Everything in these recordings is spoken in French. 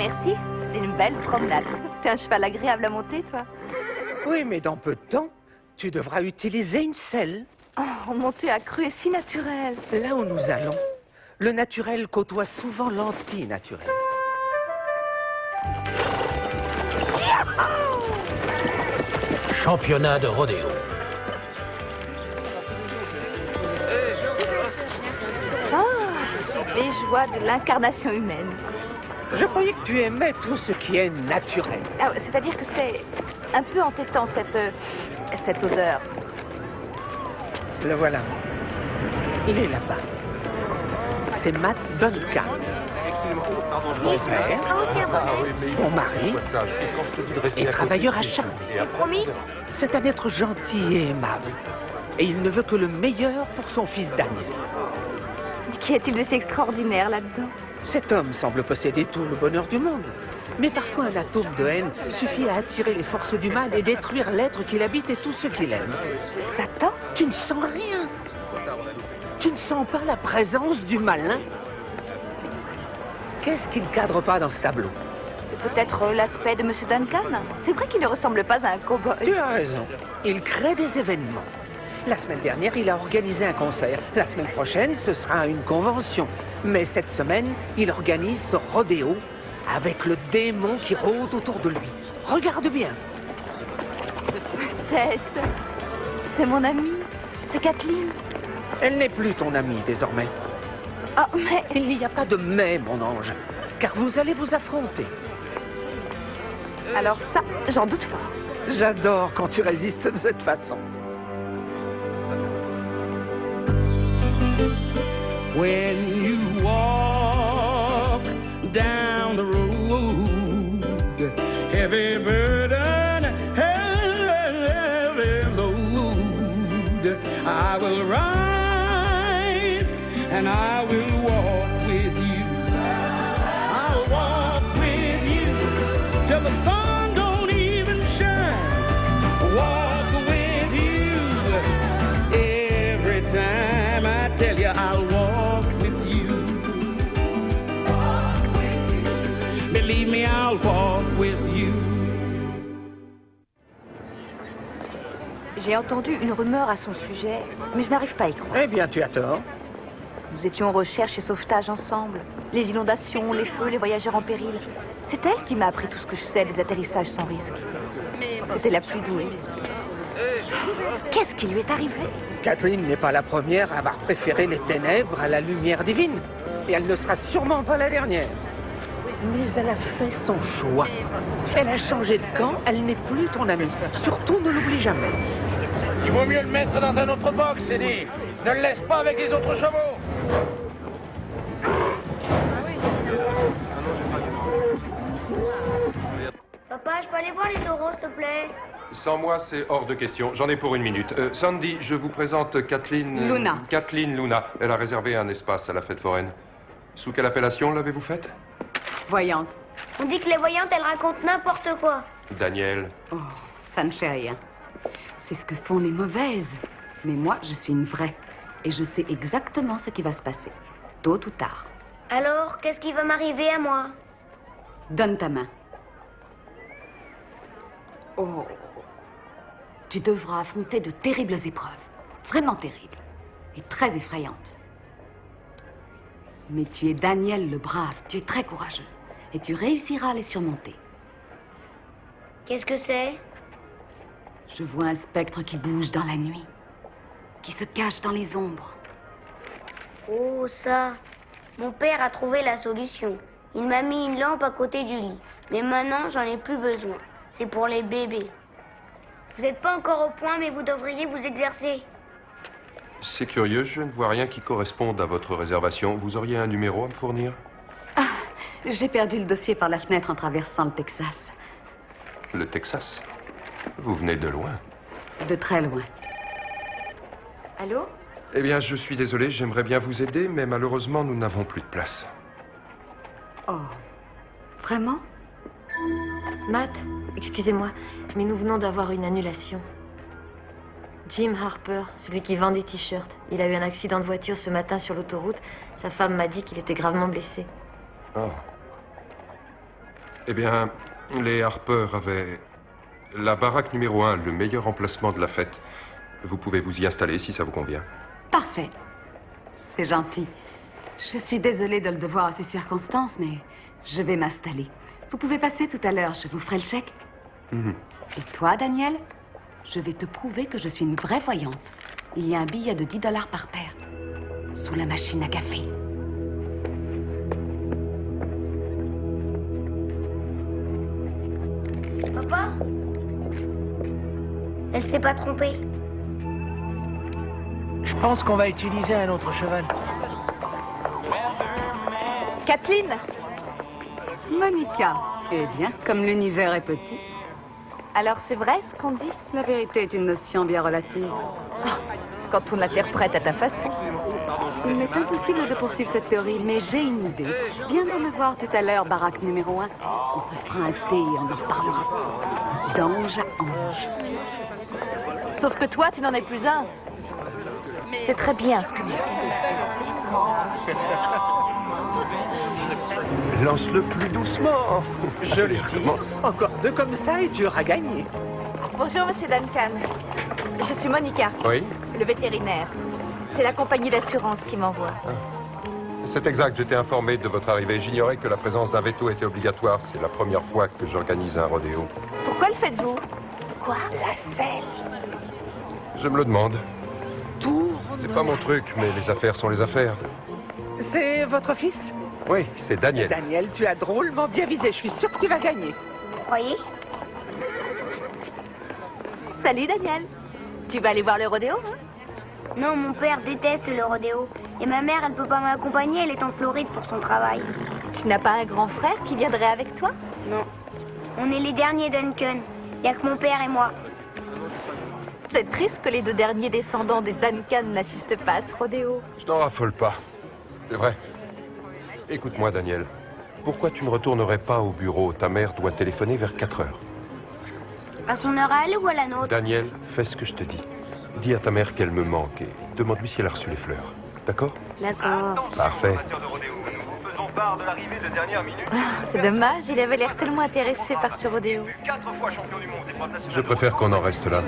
Merci, c'était une belle promenade. T'es un cheval agréable à monter, toi. Oui, mais dans peu de temps, tu devras utiliser une selle. Oh, monter à cru est si naturel. Là où nous allons, le naturel côtoie souvent l'anti-naturel. Championnat de rodéo. Les joies de l'incarnation humaine. Je croyais que tu aimais tout ce qui est naturel. Ah, c'est-à-dire que c'est un peu entêtant, cette odeur. Le voilà. Il est là-bas. C'est Matt Duncan. Mon père, mon mari et travailleur à charge. C'est promis? C'est un être gentil et aimable. Et il ne veut que le meilleur pour son fils Daniel. Qu'y a-t-il de si extraordinaire là-dedans? Cet homme semble posséder tout le bonheur du monde. Mais parfois un atome de haine suffit à attirer les forces du mal et détruire l'être qu'il habite et tous ceux qu'il aime. Satan? Tu ne sens rien. Tu ne sens pas la présence du malin. Qu'est-ce qui ne cadre pas dans ce tableau? C'est peut-être l'aspect de M. Duncan. C'est vrai qu'il ne ressemble pas à un cow-boy. Tu as raison. Il crée des événements. La semaine dernière, il a organisé un concert. La semaine prochaine, ce sera une convention. Mais cette semaine, il organise ce rodéo avec le démon qui rôde autour de lui. Regarde bien. Tess, c'est mon amie. C'est Kathleen. Elle n'est plus ton amie désormais. Oh, mais... Il n'y a pas de mais, mon ange, car vous allez vous affronter. Alors ça, j'en doute fort. J'adore quand tu résistes de cette façon. When you walk down the road, heavy burden, heavy load, I will rise and I will walk with you. I'll walk with you till the sun don't even shine. Walk with you every time I tell you I'll walk with you. Believe me, I'll walk with you. J'ai entendu une rumeur à son sujet, mais je n'arrive pas à y croire. Eh bien, tu as tort. Nous étions en recherche et sauvetage ensemble. Les inondations, les feux, les voyageurs en péril. C'est elle qui m'a appris tout ce que je sais des atterrissages sans risque. C'était la plus douée. Qu'est-ce qui lui est arrivé? Kathleen n'est pas la première à avoir préféré les ténèbres à la lumière divine. Et elle ne sera sûrement pas la dernière. Mais elle a fait son choix. Elle a changé de camp, elle n'est plus ton amie. Surtout, ne l'oublie jamais. Il vaut mieux le mettre dans un autre box, Eddie. Ne le laisse pas avec les autres chevaux. Papa, je peux aller voir les taureaux, s'il te plaît? Sans moi, c'est hors de question. J'en ai pour une minute. Sandy, je vous présente Kathleen... Luna. Kathleen Luna. Elle a réservé un espace à la fête foraine. Sous quelle appellation l'avez-vous faite? Voyante. On dit que les voyantes, elles racontent n'importe quoi. Daniel. Oh, ça ne fait rien. C'est ce que font les mauvaises. Mais moi, je suis une vraie. Et je sais exactement ce qui va se passer. Tôt ou tard. Alors, qu'est-ce qui va m'arriver à moi? Donne ta main. Oh. Tu devras affronter de terribles épreuves. Vraiment terribles. Et très effrayantes. Mais tu es Daniel le brave. Tu es très courageux. Et tu réussiras à les surmonter. Qu'est-ce que c'est? Je vois un spectre qui bouge dans la nuit. Qui se cache dans les ombres. Oh, ça. Mon père a trouvé la solution. Il m'a mis une lampe à côté du lit. Mais maintenant, j'en ai plus besoin. C'est pour les bébés. Vous n'êtes pas encore au point, mais vous devriez vous exercer. C'est curieux, je ne vois rien qui corresponde à votre réservation. Vous auriez un numéro à me fournir? J'ai perdu le dossier par la fenêtre en traversant le Texas. Le Texas? Vous venez de loin. De très loin. Allô? Eh bien, je suis désolé, j'aimerais bien vous aider, mais malheureusement, nous n'avons plus de place. Oh. Vraiment? Matt, excusez-moi, mais nous venons d'avoir une annulation. Jim Harper, celui qui vend des t-shirts, il a eu un accident de voiture ce matin sur l'autoroute. Sa femme m'a dit qu'il était gravement blessé. Oh. Eh bien, les Harper avaient la baraque numéro 1, le meilleur emplacement de la fête. Vous pouvez vous y installer si ça vous convient. Parfait. C'est gentil. Je suis désolée de le devoir à ces circonstances, mais je vais m'installer. Vous pouvez passer tout à l'heure, je vous ferai le chèque. Et toi, Daniel? Je vais te prouver que je suis une vraie voyante. Il y a un billet de 10 $ par terre, sous la machine à café. Papa? Elle s'est pas trompée. Je pense qu'on va utiliser un autre cheval. Kathleen? Monica. Eh bien, comme l'univers est petit, Alors c'est vrai ce qu'on dit? la vérité est une notion bien relative. Quand on l'interprète à ta façon. Il m'est impossible de poursuivre cette théorie, mais j'ai une idée. Viendrons me voir tout à l'heure, baraque numéro 1. On se fera un thé et on en reparlera. D'ange à ange. Sauf que toi, tu n'en es plus un. C'est très bien ce que tu dis. Lance-le plus doucement. Je le dis. Encore 2 comme ça et tu auras gagné. Bonjour, monsieur Duncan. Je suis Monica, Oui, le vétérinaire. C'est la compagnie d'assurance qui m'envoie. c'est exact. J'étais informé de votre arrivée. J'ignorais que la présence d'un veto était obligatoire. C'est la première fois que j'organise un rodéo. Pourquoi le faites-vous? Quoi? La selle? Je me le demande. C'est pas mon truc, mais les affaires sont les affaires. C'est votre fils? Oui, c'est Daniel. Daniel, tu as drôlement bien visé. Je suis sûr que tu vas gagner. Vous croyez? Salut, Daniel. Tu vas aller voir le rodéo, hein? Non, mon père déteste le rodéo. Et ma mère, elle peut pas m'accompagner, elle est en Floride pour son travail. Tu n'as pas un grand frère qui viendrait avec toi? Non. On est les derniers Duncan. Y a que mon père et moi. C'est triste que les 2 derniers descendants des Duncan n'assistent pas à ce rodéo. Je n'en raffole pas. C'est vrai. Écoute-moi, Daniel. Pourquoi tu ne retournerais pas au bureau? Ta mère doit téléphoner vers 4 heures. À son heure à elle ou à la nôtre? Daniel, fais ce que je te dis. Dis à ta mère qu'elle me manque et demande-lui si elle a reçu les fleurs. D'accord? D'accord. Parfait. C'est dommage, il avait l'air tellement intéressé par ce rodéo. Je préfère qu'on en reste là.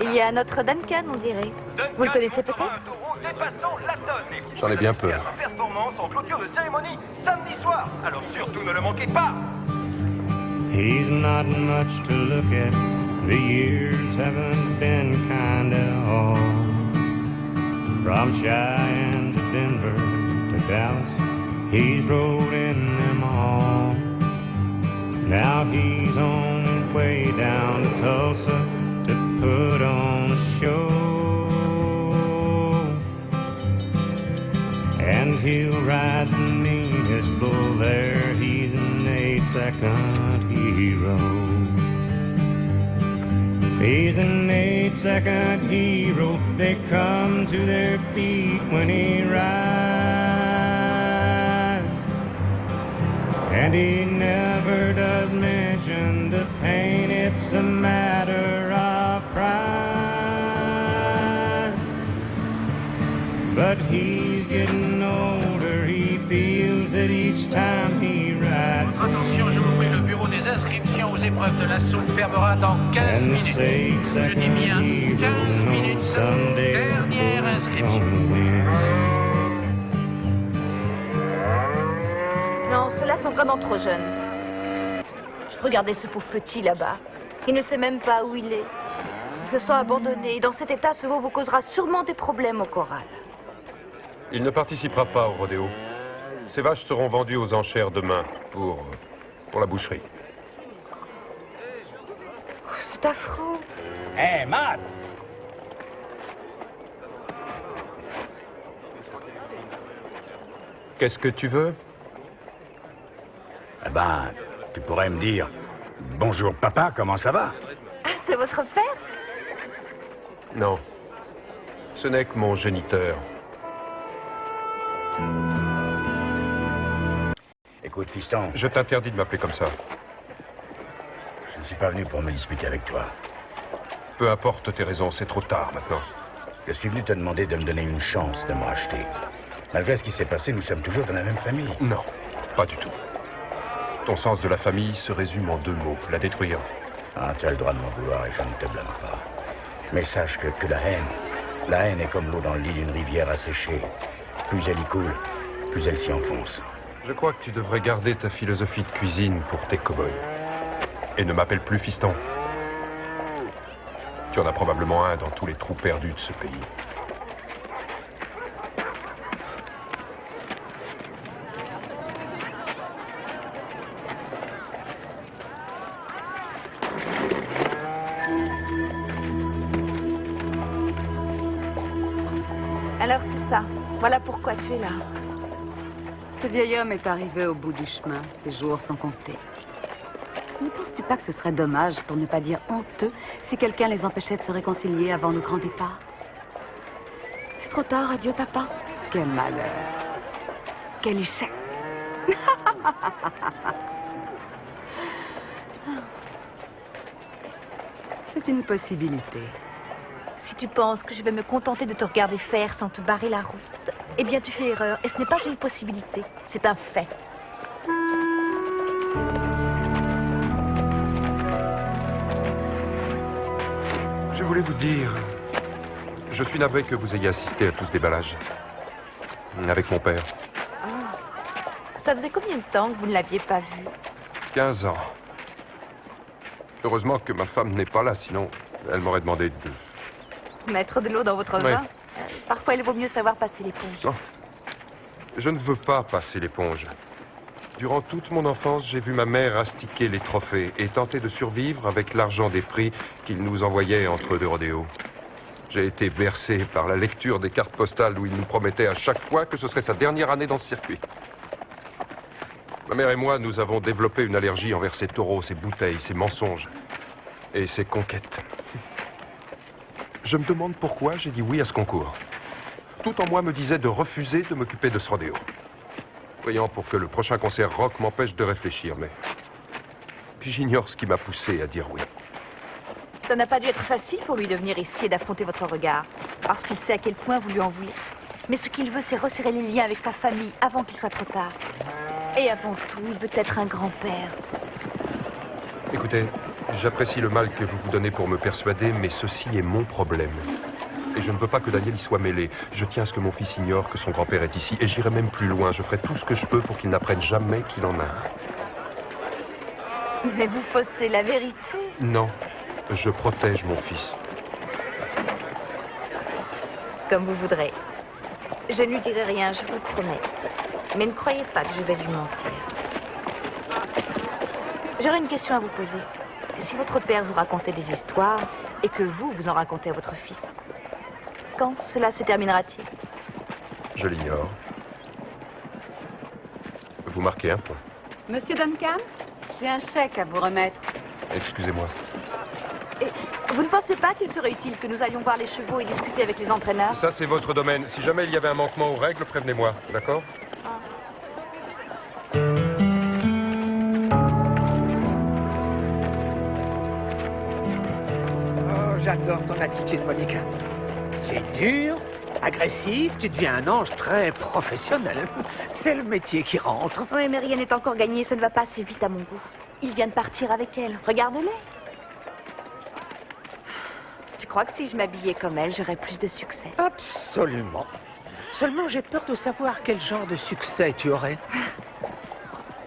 Il y a un autre Duncan, on dirait. Vous le connaissez peut-être? J'en ai bien peur. Performance en clôture de cérémonie samedi soir. Alors surtout ne le manquez pas. He's not much to look at. The years haven't been kinda odd. From Cheyenne to Denver to Dallas, he's rode in them all. Now he's on his way down to Tulsa to put on a show. And he'll ride the meanest bull there. He's an 8-second hero. He's an 8-second hero. They come to their feet when he rides. And he never does mention the pain. It's a matter of pride. But he's getting older. He feels it each time he rides. Attention, je vous prie, le bureau des inscriptions aux épreuves de l'assaut fermera dans 15 minutes. Je dis bien 15 minutes. Dernière inscription. Non, ceux-là sont vraiment trop jeunes. Regardez ce pauvre petit là-bas. Il ne sait même pas où il est. Ils se sont abandonnés. Dans cet état, ce veau vous causera sûrement des problèmes au corral. Il ne participera pas au rodéo. Ces vaches seront vendues aux enchères demain pour la boucherie. Oh, c'est affreux. Hé, Matt! Qu'est-ce que tu veux? Eh ben, tu pourrais me dire « Bonjour papa, comment ça va ?» Ah, c'est votre père? Non. Ce n'est que mon géniteur. Écoute, fiston, Je t'interdis de m'appeler comme ça. je ne suis pas venu pour me disputer avec toi. Peu importe tes raisons, c'est trop tard maintenant. Je suis venu te demander de me donner une chance de me racheter. Malgré ce qui s'est passé, nous sommes toujours dans la même famille. Non, pas du tout. Ton sens de la famille se résume en 2 mots, la détruire. Ah, tu as le droit de m'en vouloir et je ne te blâme pas. Mais sache que la haine est comme l'eau dans le lit d'une rivière asséchée. Plus elle y coule, plus elle s'y enfonce. Je crois que tu devrais garder ta philosophie de cuisine pour tes cow-boys. Et ne m'appelle plus fiston. Tu en as probablement un dans tous les trous perdus de ce pays. Alors c'est ça. Voilà pourquoi tu es là. Ce vieil homme est arrivé au bout du chemin. Ses jours sont comptés. Ne penses-tu pas que ce serait dommage, pour ne pas dire honteux, si quelqu'un les empêchait de se réconcilier avant le grand départ? C'est trop tard, adieu, papa. Quel malheur. Quel échec. C'est une possibilité. Si tu penses que je vais me contenter de te regarder faire sans te barrer la route, eh bien tu fais erreur. Et ce n'est pas une possibilité, c'est un fait. Je voulais vous dire... Je suis navré que vous ayez assisté à tout ce déballage. Avec mon père. Ah. Ça faisait combien de temps que vous ne l'aviez pas vu? 15 ans. Heureusement que ma femme n'est pas là, sinon elle m'aurait demandé de... Mettre de l'eau dans votre Oui. vin? Parfois, il vaut mieux savoir passer l'éponge. Non. Je ne veux pas passer l'éponge. Durant toute mon enfance, j'ai vu ma mère astiquer les trophées et tenter de survivre avec l'argent des prix qu'il nous envoyait entre 2 rodéos. J'ai été bercé par la lecture des cartes postales où il nous promettait à chaque fois que ce serait sa dernière année dans ce circuit. Ma mère et moi, nous avons développé une allergie envers ces taureaux, ces bouteilles, ces mensonges et ces conquêtes. Je me demande pourquoi j'ai dit oui à ce concours. Tout en moi me disait de refuser de m'occuper de ce rodéo. Priant pour que le prochain concert rock m'empêche de réfléchir, mais... Puis j'ignore ce qui m'a poussé à dire oui. Ça n'a pas dû être facile pour lui de venir ici et d'affronter votre regard, parce qu'il sait à quel point vous lui en voulez. Mais ce qu'il veut, c'est resserrer les liens avec sa famille avant qu'il soit trop tard. Et avant tout, il veut être un grand-père. Écoutez, j'apprécie le mal que vous vous donnez pour me persuader, mais ceci est mon problème. Et je ne veux pas que Daniel y soit mêlé. Je tiens à ce que mon fils ignore que son grand-père est ici. Et j'irai même plus loin. Je ferai tout ce que je peux pour qu'il n'apprenne jamais qu'il en a un. Mais vous faussez la vérité. Non, je protège mon fils. Comme vous voudrez. Je ne lui dirai rien, je vous le promets. Mais ne croyez pas que je vais lui mentir. J'aurais une question à vous poser. Si votre père vous racontait des histoires et que vous en racontez à votre fils, quand cela se terminera-t-il? Je l'ignore. Vous marquez un point. Monsieur Duncan, j'ai un chèque à vous remettre. Excusez-moi. Et vous ne pensez pas qu'il serait utile que nous allions voir les chevaux et discuter avec les entraîneurs? Ça, c'est votre domaine. Si jamais il y avait un manquement aux règles, prévenez-moi, d'accord? Oh, j'adore ton attitude, Monica. Tu es dur, agressif, tu deviens un ange très professionnel. C'est le métier qui rentre. Oui, mais rien n'est encore gagné, ça ne va pas assez vite à mon goût. Il vient de partir avec elle, regardez-les. Tu crois que si je m'habillais comme elle, j'aurais plus de succès? Absolument. Seulement, j'ai peur de savoir quel genre de succès tu aurais.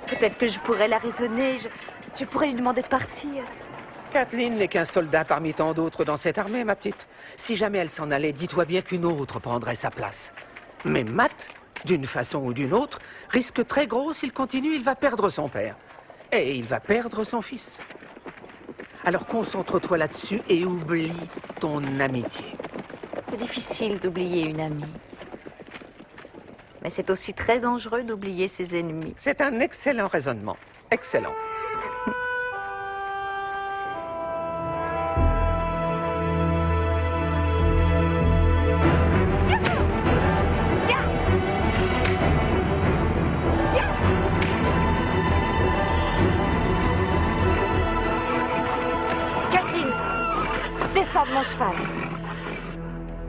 Peut-être que je pourrais la raisonner, je pourrais lui demander de partir. Kathleen n'est qu'un soldat parmi tant d'autres dans cette armée, ma petite. Si jamais elle s'en allait, dis-toi bien qu'une autre prendrait sa place. Mais Matt, d'une façon ou d'une autre, risque très gros. S'il continue, il va perdre son père. Et il va perdre son fils. Alors concentre-toi là-dessus et oublie ton amitié. C'est difficile d'oublier une amie. Mais c'est aussi très dangereux d'oublier ses ennemis. C'est un excellent raisonnement. Excellent. Kathleen, descends de mon cheval.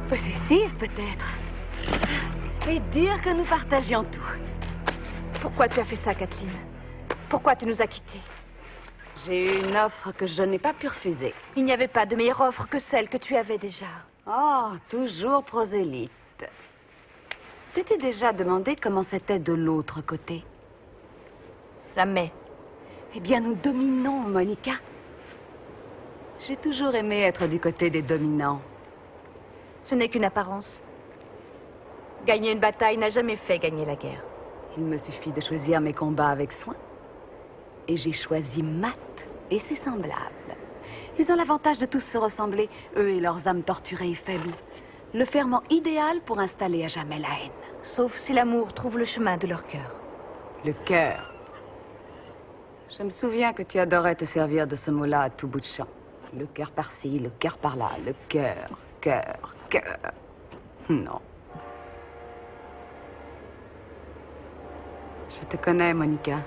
Possessive, peut-être. Et dire que nous partagions tout. Pourquoi tu as fait ça, Kathleen? Pourquoi tu nous as quittés? J'ai eu une offre que je n'ai pas pu refuser. Il n'y avait pas de meilleure offre que celle que tu avais déjà. Oh, toujours prosélyte. T'es-tu déjà demandé comment c'était de l'autre côté? Jamais. Eh bien, nous dominons, Monica. J'ai toujours aimé être du côté des dominants. Ce n'est qu'une apparence. Gagner une bataille n'a jamais fait gagner la guerre. Il me suffit de choisir mes combats avec soin. Et j'ai choisi Matt et ses semblables. Ils ont l'avantage de tous se ressembler, eux et leurs âmes torturées et faibles. Le ferment idéal pour installer à jamais la haine. Sauf si l'amour trouve le chemin de leur cœur. Le cœur. Je me souviens que tu adorais te servir de ce mot-là à tout bout de champ. Le cœur par-ci, le cœur par-là, le cœur, cœur, cœur. Non. Je te connais, Monica.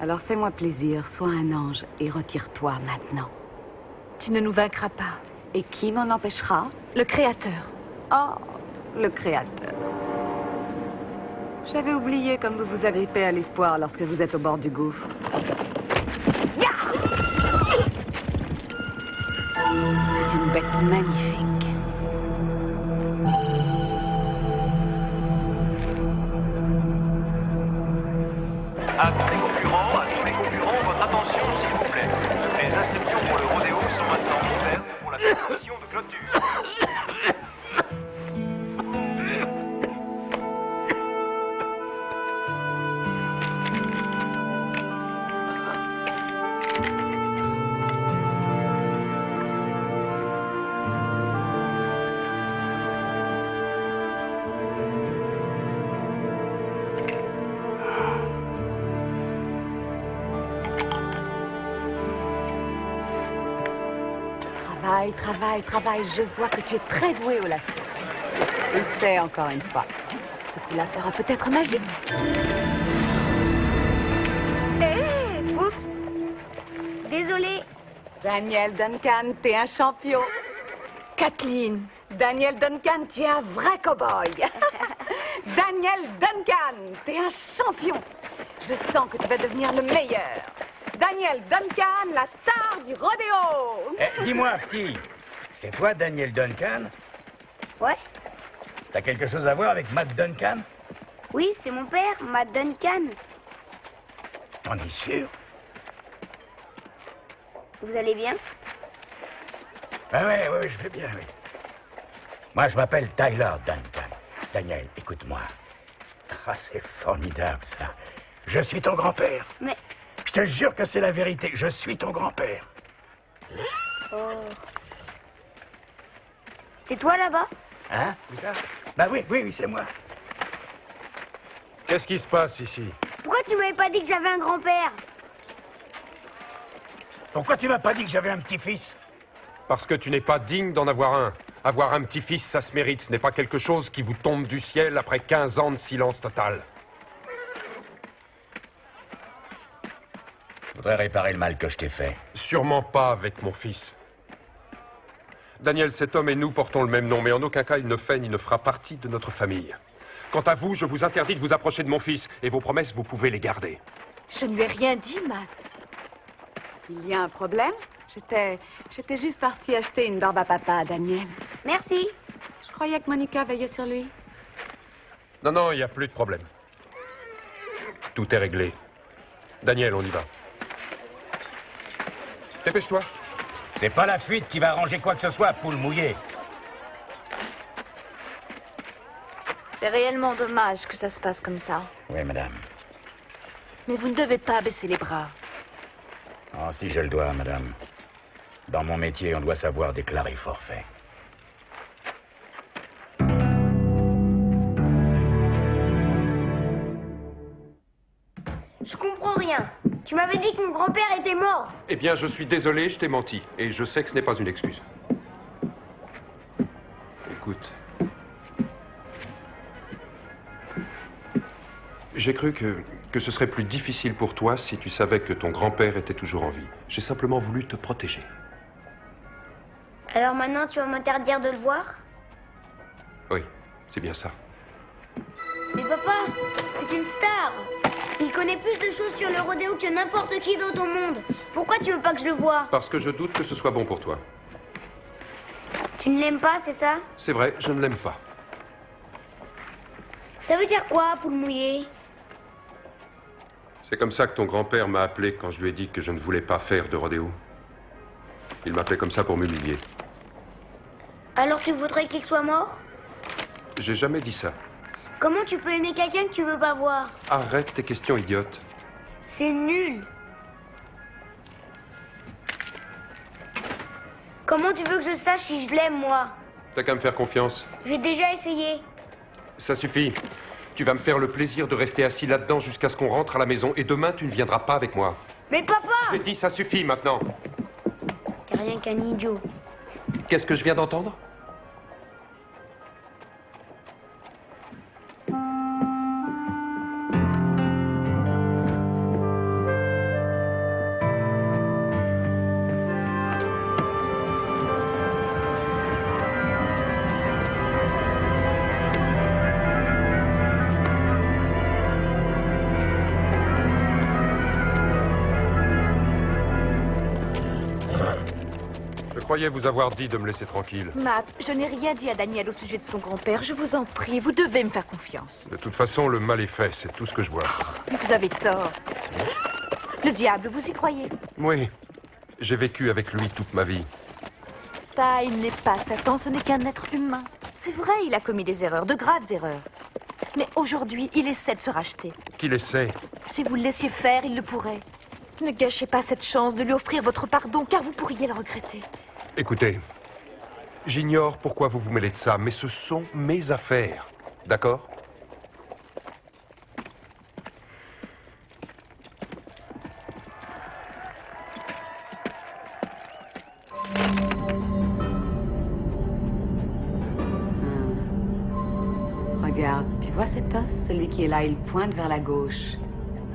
Alors fais-moi plaisir, sois un ange et retire-toi maintenant. Tu ne nous vaincras pas. Et qui m'en empêchera? Le Créateur. Oh, le Créateur. J'avais oublié comme vous vous agrippez à l'espoir lorsque vous êtes au bord du gouffre. C'est une bête magnifique. À tous les concurrents, votre attention s'il vous plaît. Les inscriptions pour le rodéo sont maintenant ouvertes pour la compétition de clôture. Travaille. Je vois que tu es très doué au lasso. Essaie encore une fois. Ce coup-là sera peut-être magique. Oups. Désolée. Daniel Duncan, t'es un champion. Kathleen. Daniel Duncan, tu es un vrai cow-boy. Daniel Duncan, t'es un champion. Je sens que tu vas devenir le meilleur. Daniel Duncan, la star du rodéo. Dis-moi, petit, c'est toi Daniel Duncan? Ouais. T'as quelque chose à voir avec Matt Duncan? Oui, c'est mon père, Matt Duncan. T'en es sûr? Vous allez bien? Ah ouais, je vais bien, oui. Moi, je m'appelle Tyler Duncan. Daniel, écoute-moi. Ah, c'est formidable, ça. Je suis ton grand-père. Mais... Je te jure que c'est la vérité. Je suis ton grand-père. Oh. C'est toi là-bas? Hein? Où ça? Bah oui, c'est moi. Qu'est-ce qui se passe ici? Pourquoi tu m'avais pas dit que j'avais un grand-père? Pourquoi tu m'as pas dit que j'avais un petit-fils? Parce que tu n'es pas digne d'en avoir un. Avoir un petit-fils, ça se mérite. Ce n'est pas quelque chose qui vous tombe du ciel après 15 ans de silence total. Je voudrais réparer le mal que je t'ai fait. Sûrement pas avec mon fils. Daniel, cet homme et nous portons le même nom, mais en aucun cas il ne fait ni ne fera partie de notre famille. Quant à vous, je vous interdis de vous approcher de mon fils, et vos promesses, vous pouvez les garder. Je ne lui ai rien dit, Matt. Il y a un problème? J'étais juste partie acheter une barbe à papa à Daniel. Merci. Je croyais que Monica veillait sur lui. Non, il n'y a plus de problème. Tout est réglé. Daniel, on y va. Dépêche-toi. C'est pas la fuite qui va arranger quoi que ce soit, poule mouillée. C'est réellement dommage que ça se passe comme ça. Oui, madame. Mais vous ne devez pas baisser les bras. Oh, si je le dois, madame. Dans mon métier, on doit savoir déclarer forfait. Je comprends rien. Tu m'avais dit que mon grand-père était mort. Eh bien, je suis désolé, je t'ai menti. Et je sais que ce n'est pas une excuse. Écoute. J'ai cru que ce serait plus difficile pour toi si tu savais que ton grand-père était toujours en vie. J'ai simplement voulu te protéger. Alors maintenant, tu vas m'interdire de le voir? Oui, C'est bien ça. Mais papa, c'est une star. Il connaît plus de choses sur le rodéo que n'importe qui d'autre au monde. Pourquoi tu veux pas que je le voie? Parce que je doute que ce soit bon pour toi. Tu ne l'aimes pas, c'est ça? C'est vrai, je ne l'aime pas. Ça veut dire quoi, poule mouillée? C'est comme ça que ton grand-père m'a appelé quand je lui ai dit que je ne voulais pas faire de rodéo. Il m'appelait comme ça pour m'humilier. Alors tu voudrais qu'il soit mort? J'ai jamais dit ça. Comment tu peux aimer quelqu'un que tu veux pas voir? Arrête tes questions idiotes. C'est nul. Comment tu veux que je sache si je l'aime, moi? T'as qu'à me faire confiance. J'ai déjà essayé. Ça suffit. Tu vas me faire le plaisir de rester assis là-dedans jusqu'à ce qu'on rentre à la maison et demain, tu ne viendras pas avec moi. Mais papa! J'ai dit ça suffit maintenant. T'es rien qu'un idiot. Qu'est-ce que je viens d'entendre? Je croyais vous avoir dit de me laisser tranquille. Matt, je n'ai rien dit à Daniel au sujet de son grand-père. Je vous en prie, vous devez me faire confiance. De toute façon, le mal est fait, c'est tout ce que je vois. Mais vous avez tort. Le diable, vous y croyez? Oui, j'ai vécu avec lui toute ma vie. Ty n'est pas Satan, ce n'est qu'un être humain. C'est vrai, il a commis des erreurs, de graves erreurs. Mais aujourd'hui, il essaie de se racheter. Qu'il essaie. Si vous le laissiez faire, il le pourrait. Ne gâchez pas cette chance de lui offrir votre pardon, car vous pourriez le regretter. Écoutez, j'ignore pourquoi vous vous mêlez de ça, mais ce sont mes affaires. D'accord? Regarde, tu vois cet os? Celui qui est là, il pointe vers la gauche.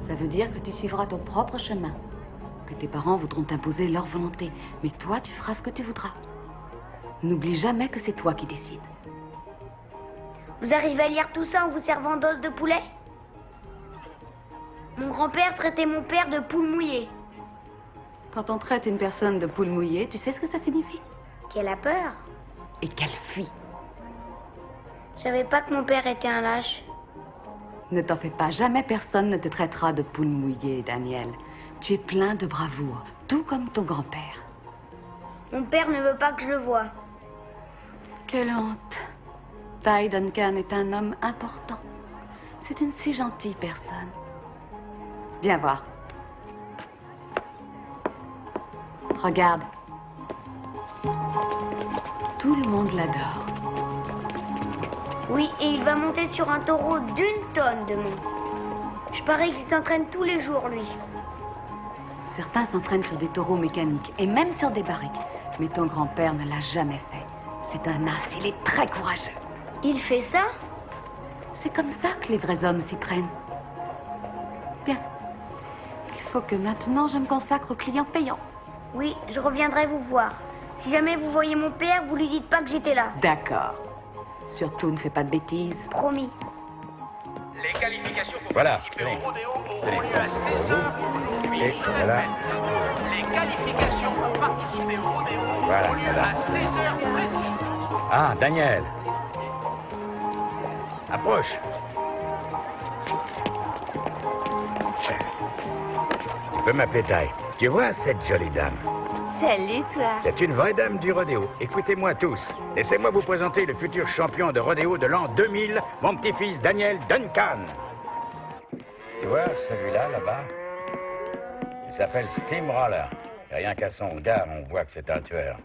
Ça veut dire que tu suivras ton propre chemin. Que tes parents voudront t'imposer leur volonté. Mais toi, tu feras ce que tu voudras. N'oublie jamais que c'est toi qui décides. Vous arrivez à lire tout ça en vous servant d'os de poulet? Mon grand-père traitait mon père de poule mouillée. Quand on traite une personne de poule mouillée, tu sais ce que ça signifie? Qu'elle a peur. Et qu'elle fuit. Je savais pas que mon père était un lâche. Ne t'en fais pas, jamais personne ne te traitera de poule mouillée, Daniel. Tu es plein de bravoure, tout comme ton grand-père. Mon père ne veut pas que je le voie. Quelle honte. Ty Duncan est un homme important. C'est une si gentille personne. Viens voir. Regarde. Tout le monde l'adore. Oui, et il va monter sur un taureau d'1 tonne demain. Je parie qu'il s'entraîne tous les jours, lui. Certains s'entraînent sur des taureaux mécaniques et même sur des barriques. Mais ton grand-père ne l'a jamais fait. C'est un as, il est très courageux. Il fait ça? C'est comme ça que les vrais hommes s'y prennent. Bien. Il faut que maintenant je me consacre aux clients payants. Oui, je reviendrai vous voir. Si jamais vous voyez mon père, vous lui dites pas que j'étais là. D'accord. Surtout, ne fais pas de bêtises. Promis. Les qualifications pour Voilà. participer au rodéo auront Tenez. lieu à 16h aujourd'hui. Et Je voilà. répète, les qualifications pour participer au rodéo Voilà, auront lieu voilà. à 16h précis. Ah, Daniel. Approche. Tu peux m'appeler Ty. Tu vois cette jolie dame? Salut, toi. C'est une vraie dame du rodéo. Écoutez-moi tous. Laissez-moi vous présenter le futur champion de rodéo de l'an 2000, mon petit-fils Daniel Duncan. Tu vois, celui-là, là-bas, il s'appelle Steamroller. Et rien qu'à son regard, on voit que c'est un tueur.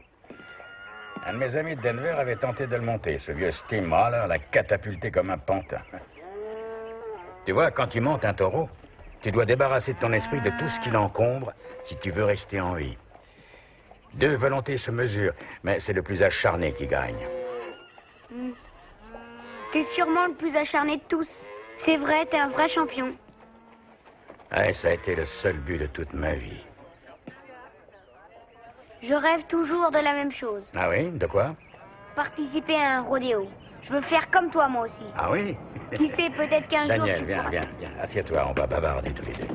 Un de mes amis de Denver avait tenté de le monter. Ce vieux Steamroller l'a catapulté comme un pantin. Tu vois, quand tu montes un taureau, tu dois débarrasser de ton esprit de tout ce qui l'encombre si tu veux rester en vie. Deux volontés se mesurent, mais c'est le plus acharné qui gagne. T'es sûrement le plus acharné de tous. C'est vrai, t'es un vrai champion. Ouais, ça a été le seul but de toute ma vie. Je rêve toujours de la même chose. Ah oui? De quoi? Participer à un rodéo. Je veux faire comme toi, moi aussi. Ah oui? Qui sait, peut-être qu'un jour Daniel, tu viens, pourras... viens. Assieds-toi, on va bavarder tous les deux.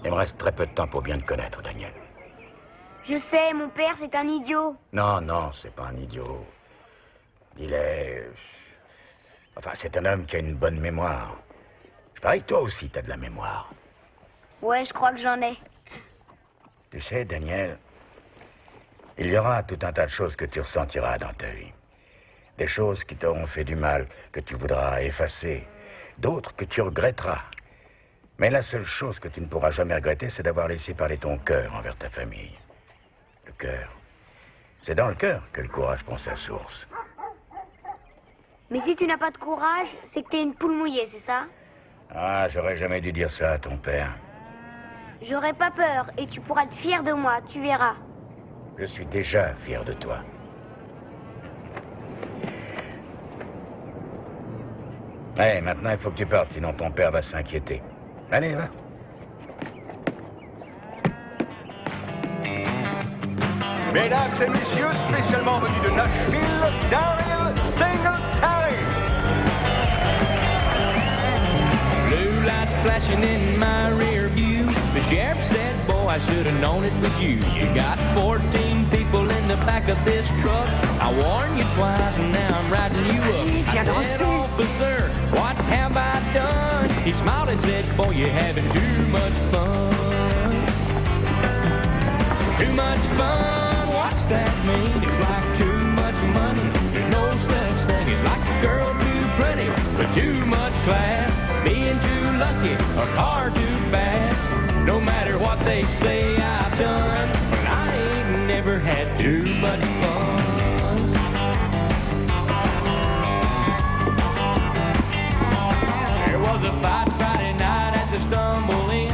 Il me reste très peu de temps pour bien te connaître, Daniel. Je sais, mon père, c'est un idiot. Non, c'est pas un idiot. Il est... Enfin, c'est un homme qui a une bonne mémoire. Je parie que toi aussi, t'as de la mémoire. Ouais, je crois que j'en ai. Tu sais, Daniel, il y aura tout un tas de choses que tu ressentiras dans ta vie. Des choses qui t'auront fait du mal, que tu voudras effacer. D'autres que tu regretteras. Mais la seule chose que tu ne pourras jamais regretter, c'est d'avoir laissé parler ton cœur envers ta famille. Le cœur. C'est dans le cœur que le courage prend sa source. Mais si tu n'as pas de courage, c'est que t'es une poule mouillée, c'est ça? Ah, j'aurais jamais dû dire ça à ton père. J'aurais pas peur et tu pourras être fier de moi, tu verras. Je suis déjà fier de toi. Allez, maintenant il faut que tu partes, sinon ton père va s'inquiéter. Allez, va. Mesdames et messieurs, spécialement venus de Nashville, Daryl Singletary. Blue lights flashing in my rear view. The sheriff said, boy, I should have known it was you. You got 14 people in the back of this truck. I warned you twice and now I'm riding you up. I said, officer, what have I done? He smiled and said, boy, you're having too much fun. Too much fun, what's that mean? It's like too much money. There's no such thing. It's like a girl too pretty, but too much class. Being too lucky, a car too fast. No matter what they say I've done, but I ain't never had too much fun. There was a fight Friday night at the Stumble Inn.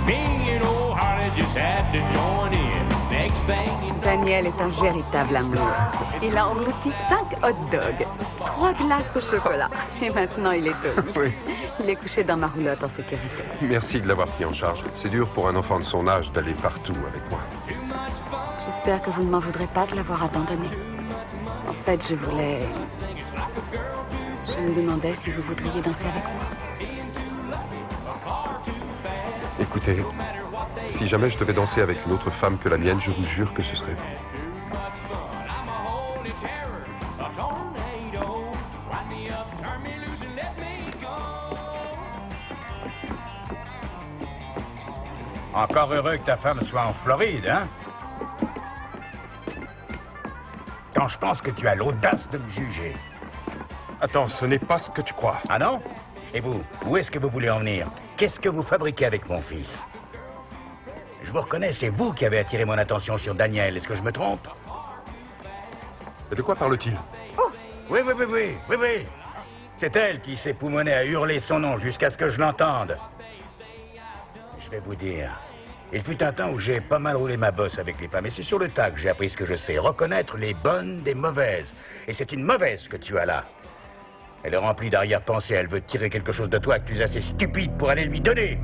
Me and old Harley just had to join in. Next thing Daniel est un véritable amour. Il a englouti 5 hot dogs, 3 glaces au chocolat. Et maintenant, il est au lit. Oui. Il est couché dans ma roulotte en sécurité. Merci de l'avoir pris en charge. C'est dur pour un enfant de son âge d'aller partout avec moi. J'espère que vous ne m'en voudrez pas de l'avoir abandonné. En fait, je me demandais si vous voudriez danser avec moi. Écoutez, si jamais je devais danser avec une autre femme que la mienne, je vous jure que ce serait vous. Encore heureux que ta femme soit en Floride, hein? Quand je pense que tu as l'audace de me juger. Attends, ce n'est pas ce que tu crois. Ah non? Et vous, où est-ce que vous voulez en venir? Qu'est-ce que vous fabriquez avec mon fils? Je vous reconnais, c'est vous qui avez attiré mon attention sur Daniel. Est-ce que je me trompe? Et de quoi parle-t-il? Oh, oui. C'est elle qui s'est poumonnée à hurler son nom jusqu'à ce que je l'entende. Je vais vous dire, il fut un temps où j'ai pas mal roulé ma bosse avec les femmes. Et c'est sur le tas que j'ai appris ce que je sais. Reconnaître les bonnes des mauvaises. Et c'est une mauvaise que tu as là. Elle est remplie d'arrière-pensée. Elle veut tirer quelque chose de toi que tu es assez stupide pour aller lui donner.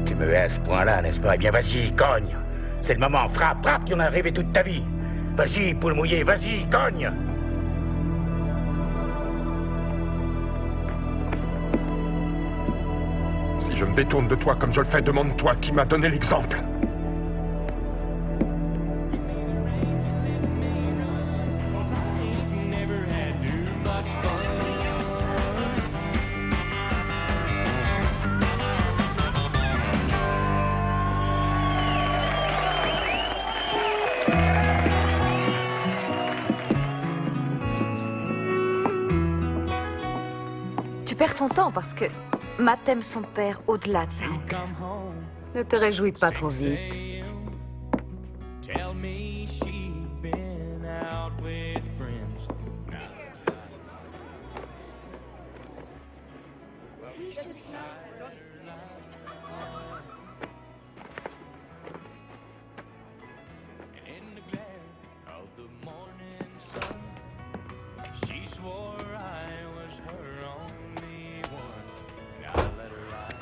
Tu me hais à ce point-là, n'est-ce pas? Eh bien, vas-y, cogne. C'est le moment. Frappe, tu en as rêvé toute ta vie. Vas-y, poule mouillée, vas-y, cogne. Si je me détourne de toi comme je le fais, demande-toi qui m'a donné l'exemple. Tu perds ton temps parce que Matt aime son père au-delà de ça. Ne te réjouis pas trop vite. Tell me she's been out with friends. In the glare of the morning sun, she swore I was her only one. I let her ride.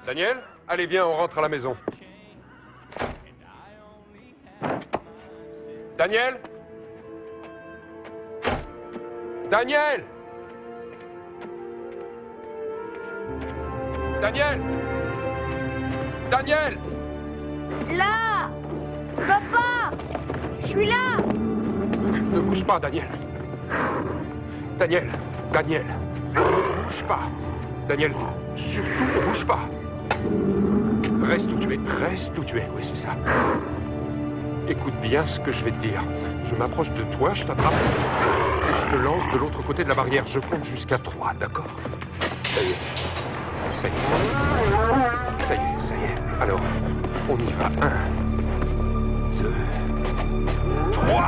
Daniel, allez viens, on rentre à la maison. Daniel? Daniel? Daniel? Daniel? Là! Papa! Je suis là! Ne bouge pas, Daniel. Daniel, Daniel, ne bouge pas. Daniel, surtout ne bouge pas. Reste où tu es, oui, c'est ça. Écoute bien ce que je vais te dire. Je m'approche de toi, je t'attrape et je te lance de l'autre côté de la barrière. Je compte jusqu'à 3, d'accord? Ça y est. Ça y est. Ça y est, ça y est. Alors, on y va. 1, 2, 3.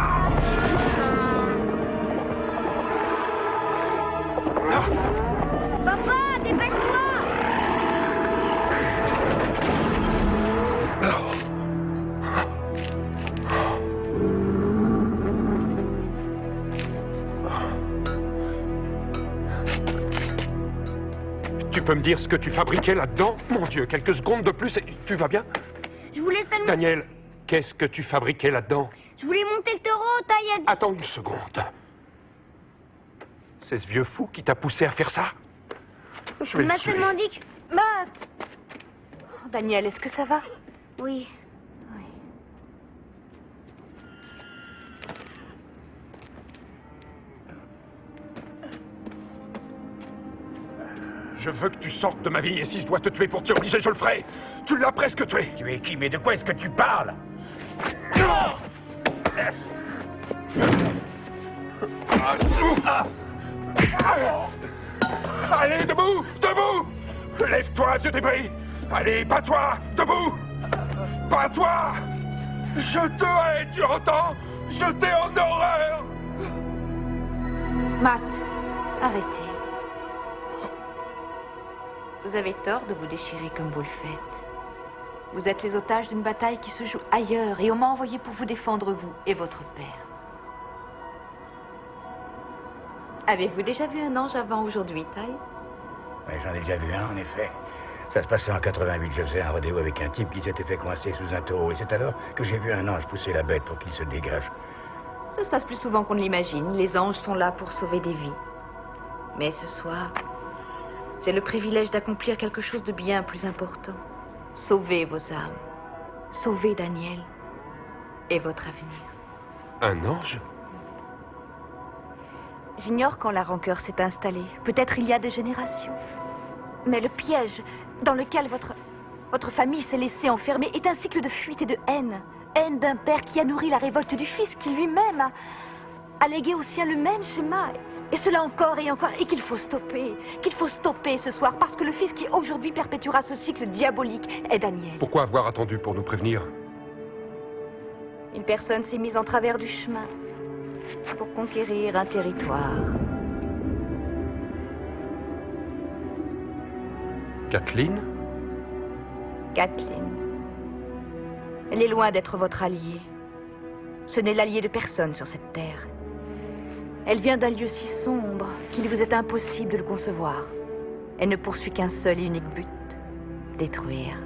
Ah. Papa, dépêche-toi! Tu peux me dire ce que tu fabriquais là-dedans? Mon Dieu, quelques secondes de plus et tu vas bien? Je voulais seulement... Daniel, qu'est-ce que tu fabriquais là-dedans? Je voulais monter le taureau, Taille a dit... Attends une seconde. C'est ce vieux fou qui t'a poussé à faire ça? Je vais Il le m'a tuer. seulement dit que... Matt! Oh, Daniel, est-ce que ça va? Oui. Je veux que tu sortes de ma vie et si je dois te tuer pour t'y obliger, je le ferai. Tu l'as presque tué. Tu es qui? Mais de quoi est-ce que tu parles? Allez, debout! Debout! Lève-toi, vieux débris! Allez, bats-toi! Debout! Bats-toi! Je te hais, tu entends? Je t'ai en horreur! Matt, arrêtez. Vous avez tort de vous déchirer comme vous le faites. Vous êtes les otages d'une bataille qui se joue ailleurs et on m'a envoyé pour vous défendre, vous et votre père. Avez-vous déjà vu un ange avant aujourd'hui, Ty? Oui, j'en ai déjà vu un, en effet. Ça se passait en 88. Je faisais un rodéo avec un type qui s'était fait coincer sous un taureau. Et c'est alors que j'ai vu un ange pousser la bête pour qu'il se dégage. Ça se passe plus souvent qu'on ne l'imagine. Les anges sont là pour sauver des vies. Mais ce soir, j'ai le privilège d'accomplir quelque chose de bien plus important. Sauver vos âmes. Sauver Daniel et votre avenir. Un ange? J'ignore quand la rancœur s'est installée. Peut-être il y a des générations. Mais le piège dans lequel votre famille s'est laissée enfermer est un cycle de fuite et de haine. Haine d'un père qui a nourri la révolte du fils, qui lui-même a légué au sien le même schéma. Et cela encore et encore, et qu'il faut stopper. Qu'il faut stopper ce soir, parce que le fils qui aujourd'hui perpétuera ce cycle diabolique est Daniel. Pourquoi avoir attendu pour nous prévenir? Une personne s'est mise en travers du chemin pour conquérir un territoire. Kathleen? Kathleen. Elle est loin d'être votre alliée. Ce n'est l'allié de personne sur cette terre. Elle vient d'un lieu si sombre qu'il vous est impossible de le concevoir. Elle ne poursuit qu'un seul et unique but, détruire.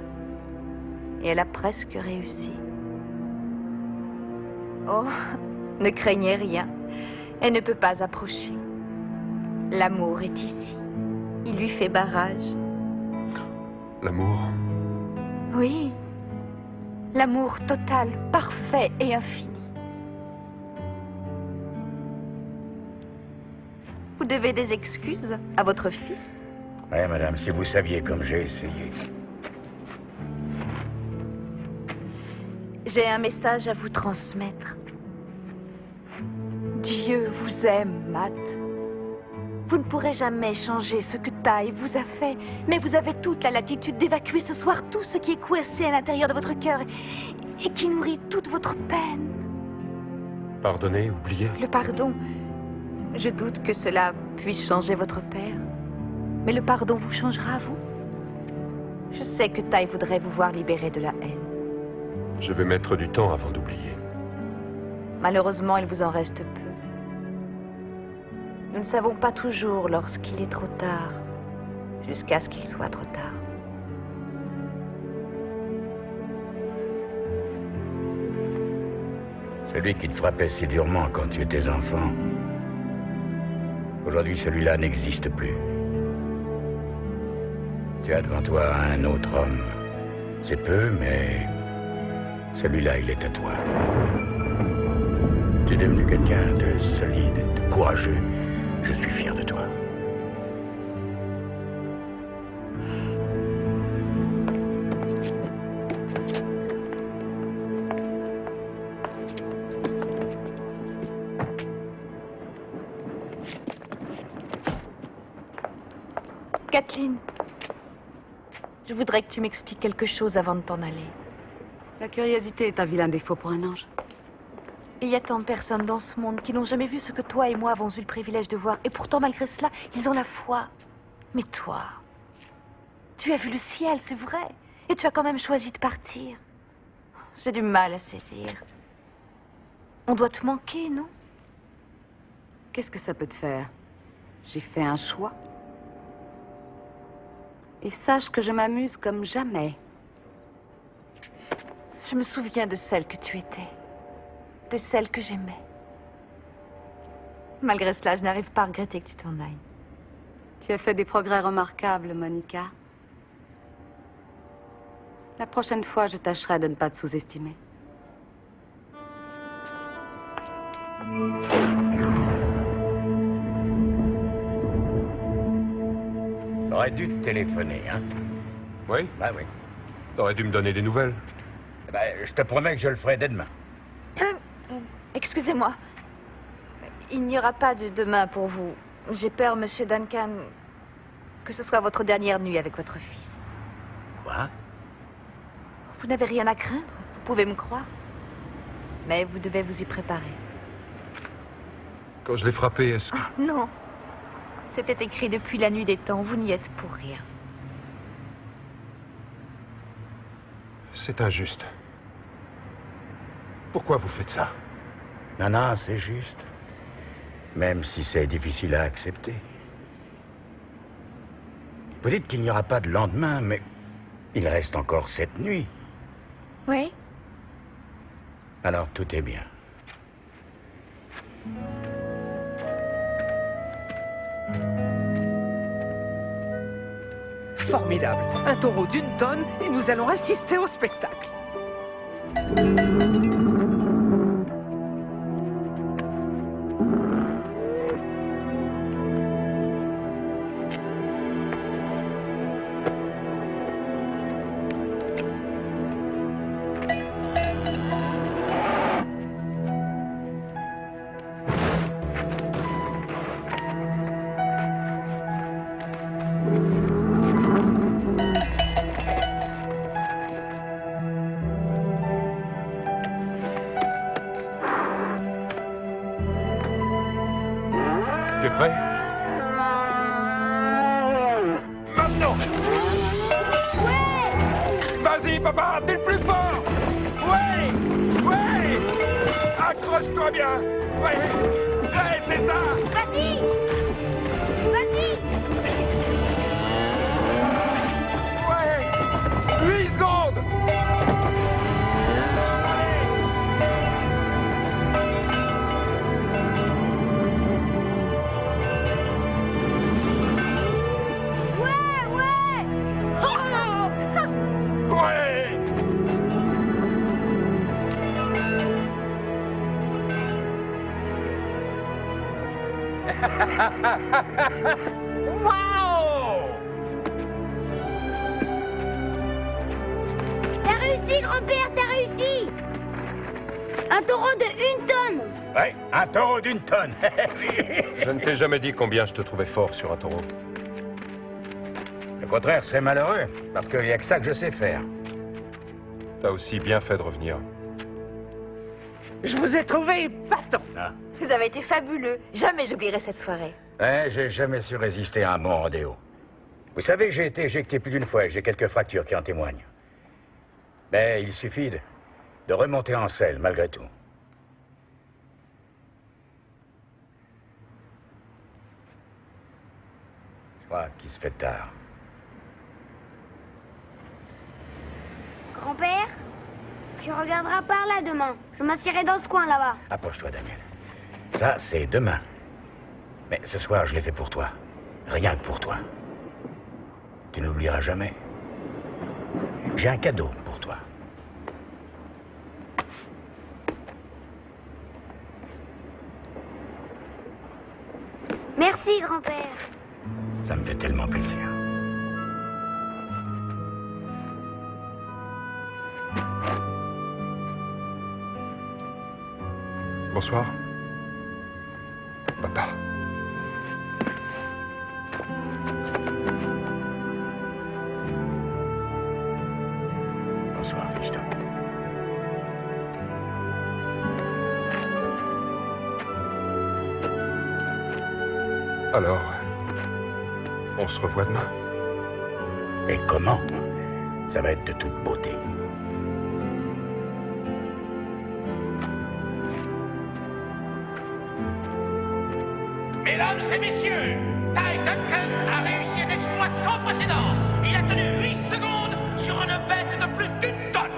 Et elle a presque réussi. Oh, ne craignez rien. Elle ne peut pas approcher. L'amour est ici. Il lui fait barrage. L'amour? Oui. L'amour total, parfait et infini. Vous devez des excuses à votre fils. Ouais, madame, si vous saviez comme j'ai essayé. J'ai un message à vous transmettre. Dieu vous aime, Matt. Vous ne pourrez jamais changer ce que Ty vous a fait, mais vous avez toute la latitude d'évacuer ce soir tout ce qui est coincé à l'intérieur de votre cœur et qui nourrit toute votre peine. Pardonnez, oubliez. Le pardon, je doute que cela puisse changer votre père, mais le pardon vous changera, vous. Je sais que Ty voudrait vous voir libéré de la haine. Je vais mettre du temps avant d'oublier. Malheureusement, il vous en reste peu. Nous ne savons pas toujours lorsqu'il est trop tard, jusqu'à ce qu'il soit trop tard. Celui qui te frappait si durement quand tu étais enfant, aujourd'hui celui-là n'existe plus. Tu as devant toi un autre homme. C'est peu, mais celui-là, il est à toi. Tu es devenu quelqu'un de solide, de courageux. Je suis fier de toi. Kathleen, je voudrais que tu m'expliques quelque chose avant de t'en aller. La curiosité est un vilain défaut pour un ange. Il y a tant de personnes dans ce monde qui n'ont jamais vu ce que toi et moi avons eu le privilège de voir. Et pourtant, malgré cela, ils ont la foi. Mais toi, tu as vu le ciel, c'est vrai. Et tu as quand même choisi de partir. J'ai du mal à saisir. On doit te manquer, non? Qu'est-ce que ça peut te faire? J'ai fait un choix. Et sache que je m'amuse comme jamais. Je me souviens de celle que tu étais. De celle que j'aimais. Malgré cela, je n'arrive pas à regretter que tu t'en ailles. Tu as fait des progrès remarquables, Monica. La prochaine fois, je tâcherai de ne pas te sous-estimer. J'aurais dû te téléphoner, hein? Oui? Bah oui. T'aurais dû me donner des nouvelles. Bah, je te promets que je le ferai dès demain. Excusez-moi. Il n'y aura pas de demain pour vous. J'ai peur, Monsieur Duncan, que ce soit votre dernière nuit avec votre fils. Quoi? Vous n'avez rien à craindre, vous pouvez me croire. Mais vous devez vous y préparer. Quand je l'ai frappé, est-ce que... Non. C'était écrit depuis la nuit des temps, vous n'y êtes pour rien. C'est injuste. Pourquoi vous faites ça? Non, non, c'est juste. Même si c'est difficile à accepter. Vous dites qu'il n'y aura pas de lendemain, mais il reste encore cette nuit. Oui? Alors tout est bien. Formidable. Un taureau d'une tonne et nous allons assister au spectacle. Tu es prêt? Maintenant! Vas-y, papa, t'es le plus fort! Ouais! Ouais! Accroche-toi bien! Ouais! Ouais, c'est ça! Vas-y! Vas-y! Ouais! 8 secondes! Ouais! Wow! grand-père, t'as réussi! Un taureau de 1 tonne! Ouais, un taureau d'1 tonne. Je ne t'ai jamais dit combien je te trouvais fort sur un taureau. Le contraire, c'est malheureux, parce qu'il n'y a que ça que je sais faire. T'as aussi bien fait de revenir. Je vous ai trouvé épatant. Ah. Vous avez été fabuleux. Jamais j'oublierai cette soirée. Ouais, j'ai jamais su résister à un bon rodéo. Vous savez, j'ai été éjecté plus d'une fois et j'ai quelques fractures qui en témoignent. Mais il suffit de remonter en selle, malgré tout. Je crois qu'il se fait tard. Grand-père, tu regarderas par là demain. Je m'assierai dans ce coin là-bas. Approche-toi, Daniel. Ça, c'est demain. Mais ce soir, je l'ai fait pour toi. Rien que pour toi. Tu ne l'oublieras jamais. J'ai un cadeau pour toi. Merci, grand-père. Ça me fait tellement plaisir. Bonsoir. Papa. Bonsoir, fiston. Alors, on se revoit demain. Et comment? Ça va être de toute beauté. Mesdames et messieurs, Ty Duncan a réussi un exploit sans précédent. Il a tenu 8 secondes sur une bête de plus d'1 tonne.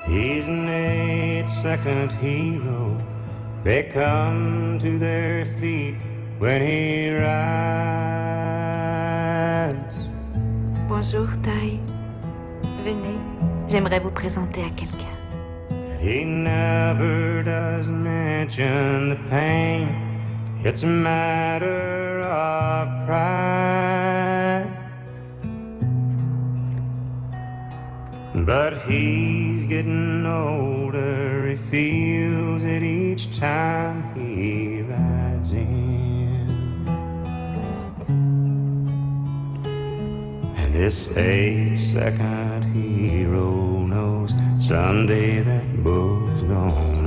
He's an 8-second hero. They come to their feet when he rides. Bonjour, Ty. Venez. J'aimerais vous présenter à quelqu'un. He never does mention the pain. It's a matter of pride. But he's getting older, he feels it each time he rides in. And this 8-second hero knows someday that bull's gonna